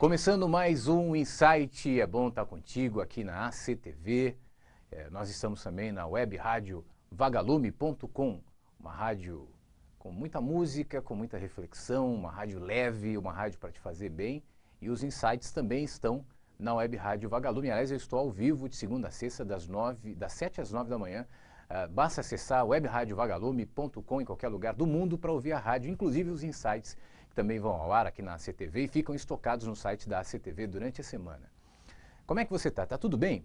Começando mais um Insight, é bom estar contigo aqui na ACTV. Nós estamos também na web rádio vagalume.com, uma rádio com muita música, com muita reflexão, uma rádio leve, uma rádio para te fazer bem. E os Insights também estão na web rádio Vagalume. Aliás, eu estou ao vivo de segunda a sexta, das 7 às 9 da manhã. Basta acessar webradiovagalume.com em qualquer lugar do mundo para ouvir a rádio, inclusive os Insights, que também vão ao ar aqui na ACTV e ficam estocados no site da ACTV durante a semana. Como é que você está? Está tudo bem?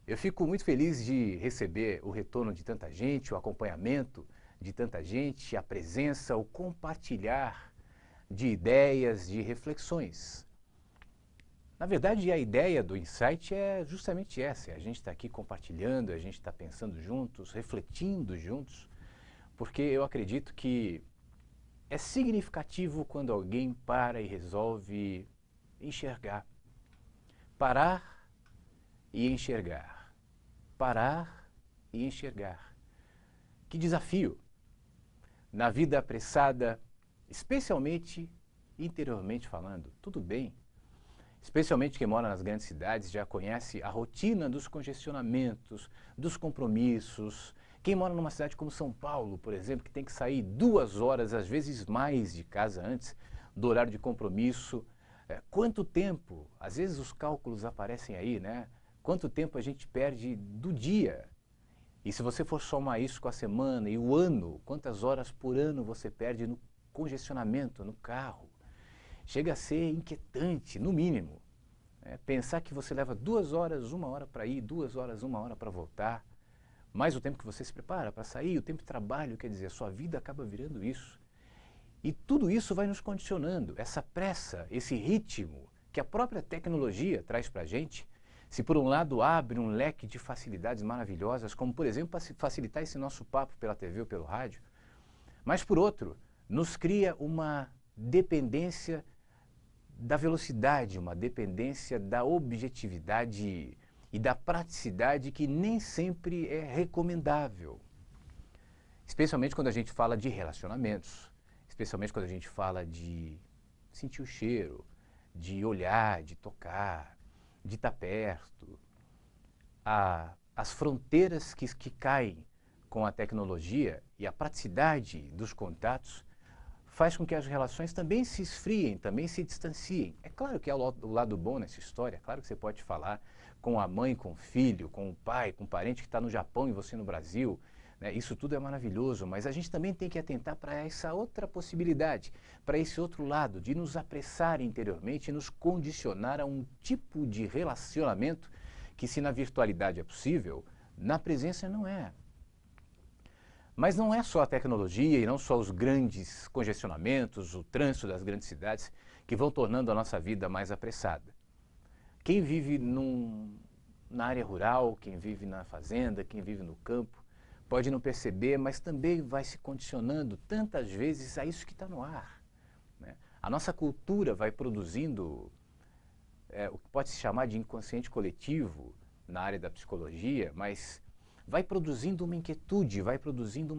Eu fico muito feliz de receber o retorno de tanta gente, o acompanhamento de tanta gente, a presença, o compartilhar de ideias, de reflexões. Na verdade, a ideia do Insight é justamente essa, a gente está aqui compartilhando, a gente está pensando juntos, refletindo juntos, porque eu acredito que é significativo quando alguém para e resolve enxergar. Parar e enxergar. Parar e enxergar. Que desafio! Na vida apressada, especialmente interiormente falando, tudo bem. Especialmente quem mora nas grandes cidades já conhece a rotina dos congestionamentos, dos compromissos. Quem mora numa cidade como São Paulo, por exemplo, que tem que sair 2 horas, às vezes mais, de casa antes do horário de compromisso. Quanto tempo? Às vezes os cálculos aparecem aí, né? Quanto tempo a gente perde do dia? E se você for somar isso com a semana e o ano, quantas horas por ano você perde no congestionamento, no carro? Chega a ser inquietante, no mínimo. Pensar que você leva 2 horas, 1 hora para ir, 2 horas, 1 hora para voltar, mais o tempo que você se prepara para sair, o tempo de trabalho, quer dizer, a sua vida acaba virando isso. E tudo isso vai nos condicionando, essa pressa, esse ritmo que a própria tecnologia traz para a gente, se por um lado abre um leque de facilidades maravilhosas, como por exemplo facilitar esse nosso papo pela TV ou pelo rádio, mas por outro, nos cria uma dependência da velocidade, uma dependência da objetividade e da praticidade que nem sempre é recomendável. Especialmente quando a gente fala de relacionamentos, especialmente quando a gente fala de sentir o cheiro, de olhar, de tocar, de estar perto. As fronteiras que caem com a tecnologia e a praticidade dos contatos faz com que as relações também se esfriem, também se distanciem. É claro que há o lado bom nessa história, é claro que você pode falar com a mãe, com o filho, com o pai, com o parente que está no Japão e você no Brasil, né? Isso tudo é maravilhoso, mas a gente também tem que atentar para essa outra possibilidade, para esse outro lado, de nos apressar interiormente e nos condicionar a um tipo de relacionamento que, se na virtualidade é possível, na presença não é. Mas não é só a tecnologia e não só os grandes congestionamentos, o trânsito das grandes cidades que vão tornando a nossa vida mais apressada. Quem vive na área rural, quem vive na fazenda, quem vive no campo, pode não perceber, mas também vai se condicionando tantas vezes a isso que está no ar, né? A nossa cultura vai produzindo o que pode se chamar de inconsciente coletivo na área da psicologia, mas vai produzindo uma inquietude, vai produzindo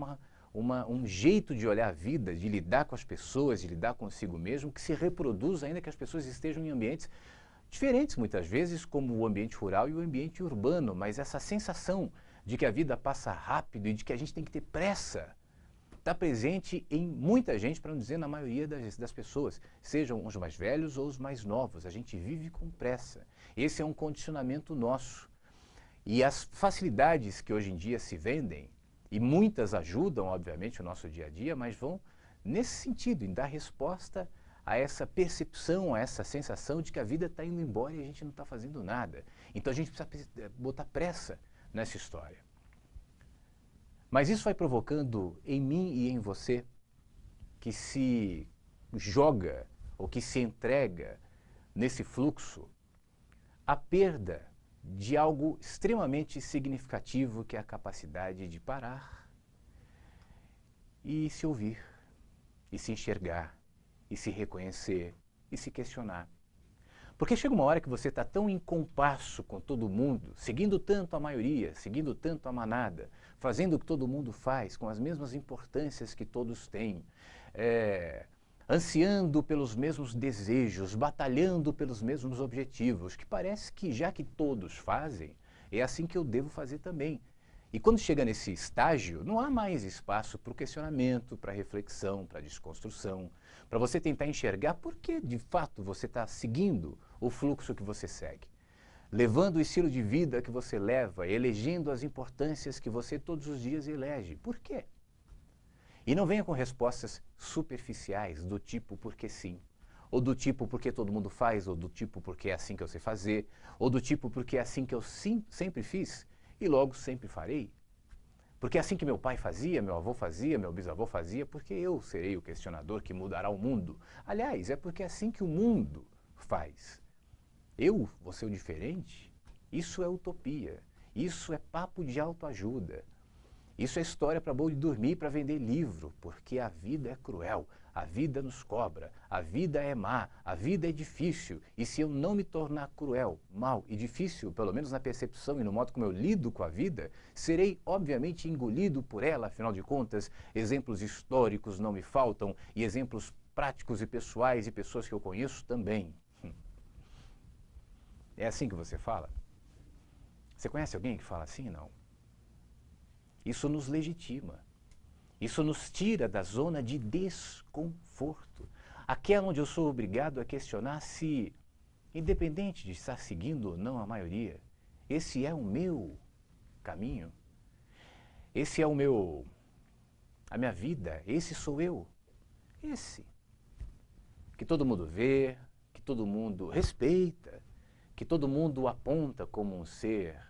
um jeito de olhar a vida, de lidar com as pessoas, de lidar consigo mesmo, que se reproduz ainda que as pessoas estejam em ambientes diferentes muitas vezes, como o ambiente rural e o ambiente urbano, mas essa sensação de que a vida passa rápido e de que a gente tem que ter pressa está presente em muita gente, para não dizer na maioria das pessoas, sejam os mais velhos ou os mais novos. A gente vive com pressa. Esse é um condicionamento nosso. E as facilidades que hoje em dia se vendem, e muitas ajudam, obviamente, o nosso dia a dia, mas vão nesse sentido, em dar resposta a essa percepção, a essa sensação de que a vida está indo embora e a gente não está fazendo nada. Então a gente precisa botar pressa nessa história. Mas isso vai provocando em mim e em você, que se joga ou que se entrega nesse fluxo, a perda de algo extremamente significativo, que é a capacidade de parar e se ouvir, e se enxergar, e se reconhecer, e se questionar. Porque chega uma hora que você está tão em compasso com todo mundo, seguindo tanto a maioria, seguindo tanto a manada, fazendo o que todo mundo faz, com as mesmas importâncias que todos têm, ansiando pelos mesmos desejos, batalhando pelos mesmos objetivos, que parece que já que todos fazem, é assim que eu devo fazer também. E quando chega nesse estágio, não há mais espaço para o questionamento, para a reflexão, para a desconstrução, para você tentar enxergar por que, de fato, você está seguindo o fluxo que você segue, levando o estilo de vida que você leva, elegendo as importâncias que você todos os dias elege. Por quê? E não venha com respostas superficiais do tipo porque sim, ou do tipo porque todo mundo faz, ou do tipo porque é assim que eu sei fazer, ou do tipo porque é assim que eu sempre fiz e logo sempre farei. Porque é assim que meu pai fazia, meu avô fazia, meu bisavô fazia, porque eu serei o questionador que mudará o mundo. Aliás, é porque é assim que o mundo faz. Eu vou ser o diferente? Isso é utopia. Isso é papo de autoajuda. Isso é história para boi dormir, para vender livro, porque a vida é cruel, a vida nos cobra, a vida é má, a vida é difícil. E se eu não me tornar cruel, mal e difícil, pelo menos na percepção e no modo como eu lido com a vida, serei obviamente engolido por ela, afinal de contas, exemplos históricos não me faltam e exemplos práticos e pessoais e pessoas que eu conheço também. É assim que você fala? Você conhece alguém que fala assim? Não. Isso nos legitima. Isso nos tira da zona de desconforto. Aquela onde eu sou obrigado a questionar se, independente de estar seguindo ou não a maioria, esse é o meu caminho. Esse é a minha vida, esse sou eu. Esse. Que todo mundo vê, que todo mundo respeita, que todo mundo aponta como um ser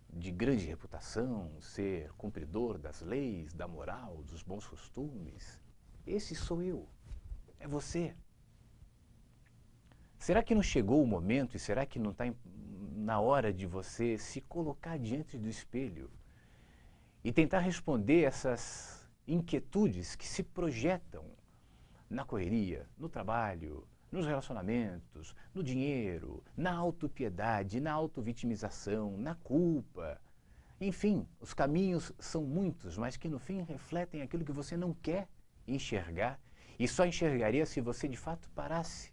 de grande reputação, ser cumpridor das leis, da moral, dos bons costumes. Esse sou eu. É você. Será que não chegou o momento e será que não está na hora de você se colocar diante do espelho e tentar responder essas inquietudes que se projetam na correria, no trabalho, nos relacionamentos, no dinheiro, na autopiedade, na autovitimização, na culpa. Enfim, os caminhos são muitos, mas que no fim refletem aquilo que você não quer enxergar e só enxergaria se você de fato parasse,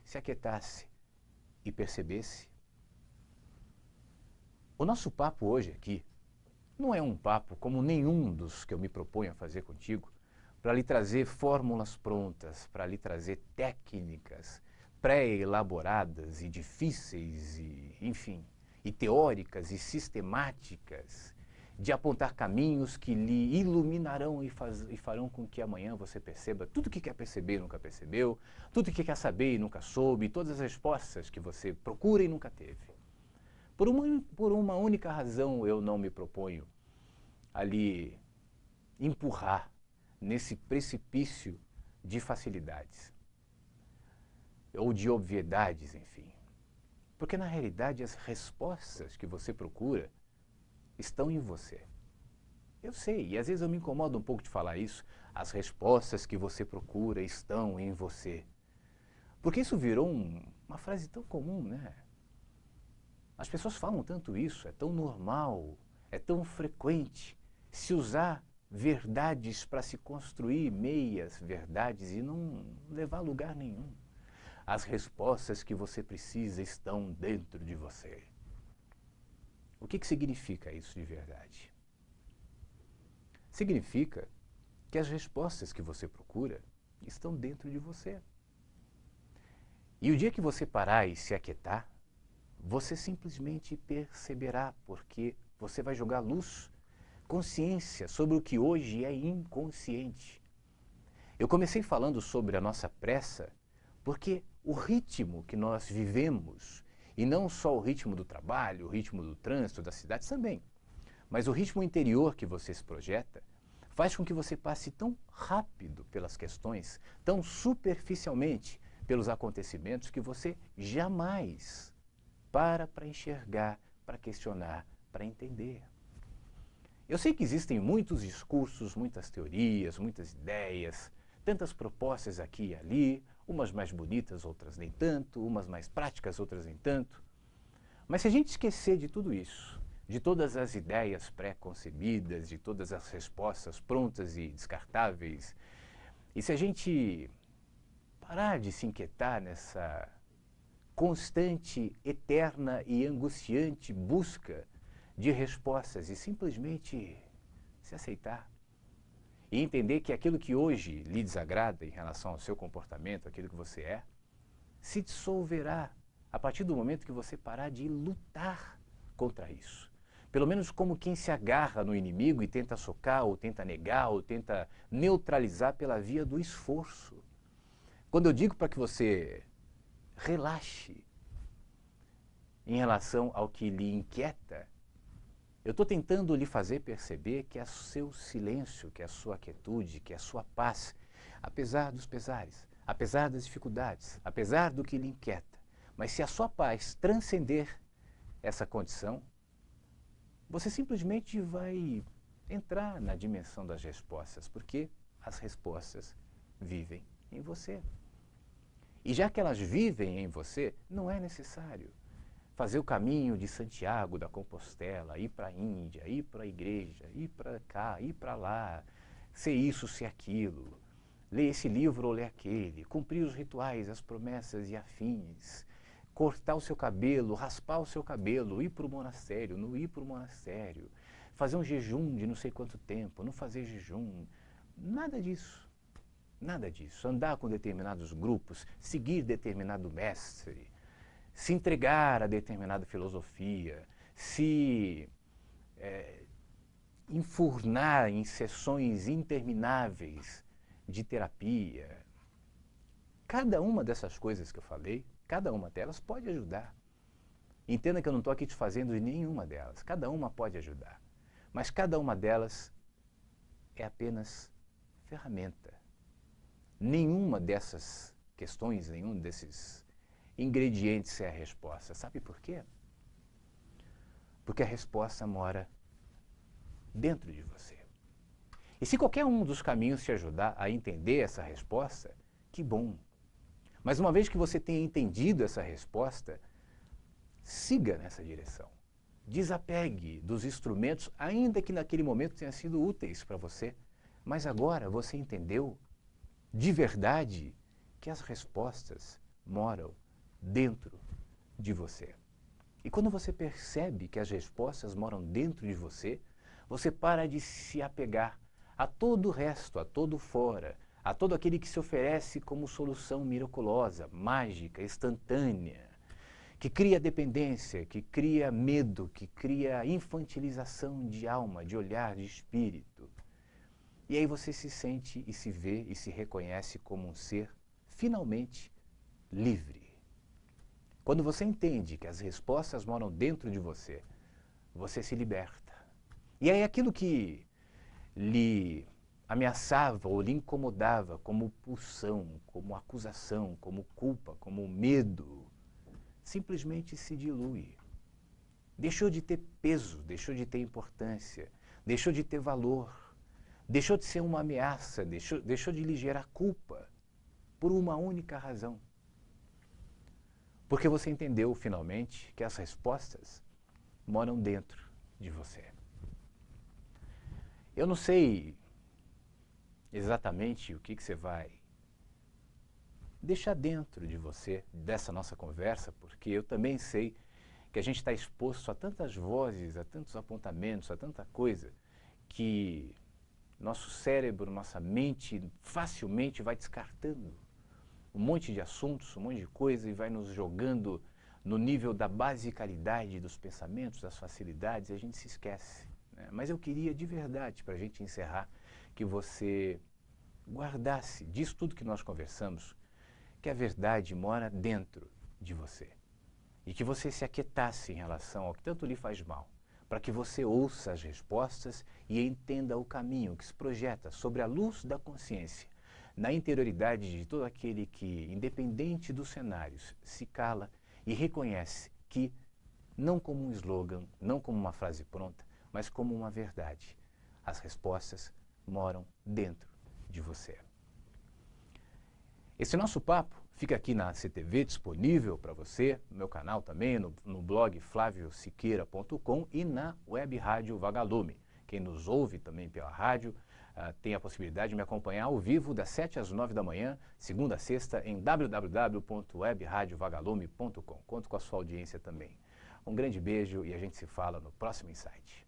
se aquietasse e percebesse. O nosso papo hoje aqui não é um papo como nenhum dos que eu me proponho a fazer contigo, para lhe trazer fórmulas prontas, para lhe trazer técnicas pré-elaboradas e difíceis e, enfim, e teóricas e sistemáticas de apontar caminhos que lhe iluminarão e farão com que amanhã você perceba tudo o que quer perceber e nunca percebeu, tudo o que quer saber e nunca soube, todas as respostas que você procura e nunca teve. Por uma única razão eu não me proponho a lhe empurrar nesse precipício de facilidades ou de obviedades, enfim. Porque na realidade as respostas que você procura estão em você. Eu sei, e às vezes eu me incomodo um pouco de falar isso. As respostas que você procura estão em você. Porque isso virou uma frase tão comum, né? As pessoas falam tanto isso, é tão normal, é tão frequente se usar verdades para se construir meias verdades e não levar a lugar nenhum. As respostas que você precisa estão dentro de você. O que significa isso de verdade? Significa que as respostas que você procura estão dentro de você. E o dia que você parar e se aquietar, você simplesmente perceberá, porque você vai jogar luz, consciência sobre o que hoje é inconsciente. Eu comecei falando sobre a nossa pressa porque o ritmo que nós vivemos, e não só o ritmo do trabalho, o ritmo do trânsito, da cidade também, mas o ritmo interior que você se projeta, faz com que você passe tão rápido pelas questões, tão superficialmente pelos acontecimentos, que você jamais para enxergar, para questionar, para entender. Eu sei que existem muitos discursos, muitas teorias, muitas ideias, tantas propostas aqui e ali, umas mais bonitas, outras nem tanto, umas mais práticas, outras nem tanto. Mas se a gente esquecer de tudo isso, de todas as ideias pré-concebidas, de todas as respostas prontas e descartáveis, e se a gente parar de se inquietar nessa constante, eterna e angustiante busca de respostas e simplesmente se aceitar. E entender que aquilo que hoje lhe desagrada em relação ao seu comportamento, aquilo que você é, se dissolverá a partir do momento que você parar de lutar contra isso. Pelo menos como quem se agarra no inimigo e tenta socar, ou tenta negar, ou tenta neutralizar pela via do esforço. Quando eu digo para que você relaxe em relação ao que lhe inquieta, eu estou tentando lhe fazer perceber que é seu silêncio, que é a sua quietude, que é a sua paz, apesar dos pesares, apesar das dificuldades, apesar do que lhe inquieta. Mas se a sua paz transcender essa condição, você simplesmente vai entrar na dimensão das respostas, porque as respostas vivem em você. E já que elas vivem em você, não é necessário fazer o caminho de Santiago da Compostela, ir para a Índia, ir para a igreja, ir para cá, ir para lá, ser isso, ser aquilo, ler esse livro ou ler aquele, cumprir os rituais, as promessas e afins, cortar o seu cabelo, raspar o seu cabelo, ir para o monastério, não ir para o monastério, fazer um jejum de não sei quanto tempo, não fazer jejum, nada disso. Nada disso. Andar com determinados grupos, seguir determinado mestre, se entregar a determinada filosofia, se enfurnar em sessões intermináveis de terapia. Cada uma dessas coisas que eu falei, cada uma delas pode ajudar. Entenda que eu não estou aqui te fazendo de nenhuma delas. Cada uma pode ajudar. Mas cada uma delas é apenas ferramenta. Nenhuma dessas questões, nenhum desses ingredientes é a resposta. Sabe por quê? Porque a resposta mora dentro de você. E se qualquer um dos caminhos te ajudar a entender essa resposta, que bom. Mas uma vez que você tenha entendido essa resposta, siga nessa direção. Desapegue dos instrumentos, ainda que naquele momento tenham sido úteis para você. Mas agora você entendeu de verdade que as respostas moram dentro de você. E quando você percebe que as respostas moram dentro de você, você para de se apegar a todo o resto, a todo o fora, a todo aquele que se oferece como solução miraculosa, mágica, instantânea, que cria dependência, que cria medo, que cria infantilização de alma, de olhar, de espírito. E aí você se sente e se vê e se reconhece como um ser finalmente livre. Quando você entende que as respostas moram dentro de você, você se liberta. E aí aquilo que lhe ameaçava ou lhe incomodava como pulsão, como acusação, como culpa, como medo, simplesmente se dilui. Deixou de ter peso, deixou de ter importância, deixou de ter valor, deixou de ser uma ameaça, deixou de lhe gerar culpa por uma única razão. Porque você entendeu finalmente que as respostas moram dentro de você. Eu não sei exatamente o que você vai deixar dentro de você dessa nossa conversa, porque eu também sei que a gente está exposto a tantas vozes, a tantos apontamentos, a tanta coisa, que nosso cérebro, nossa mente facilmente vai descartando um monte de assuntos, um monte de coisa e vai nos jogando no nível da basicalidade dos pensamentos, das facilidades, e a gente se esquece. Mas eu queria de verdade, para a gente encerrar, que você guardasse disso tudo que nós conversamos, que a verdade mora dentro de você. E que você se aquietasse em relação ao que tanto lhe faz mal, para que você ouça as respostas e entenda o caminho que se projeta sobre a luz da consciência, na interioridade de todo aquele que, independente dos cenários, se cala e reconhece que, não como um slogan, não como uma frase pronta, mas como uma verdade, as respostas moram dentro de você. Esse nosso papo fica aqui na CTV, disponível para você, no meu canal também, no blog flaviosiqueira.com e na web rádio Vagalume, quem nos ouve também pela rádio, tem a possibilidade de me acompanhar ao vivo das 7 às 9 da manhã, segunda a sexta, em www.webradiovagalume.com. Conto com a sua audiência também. Um grande beijo e a gente se fala no próximo Insight.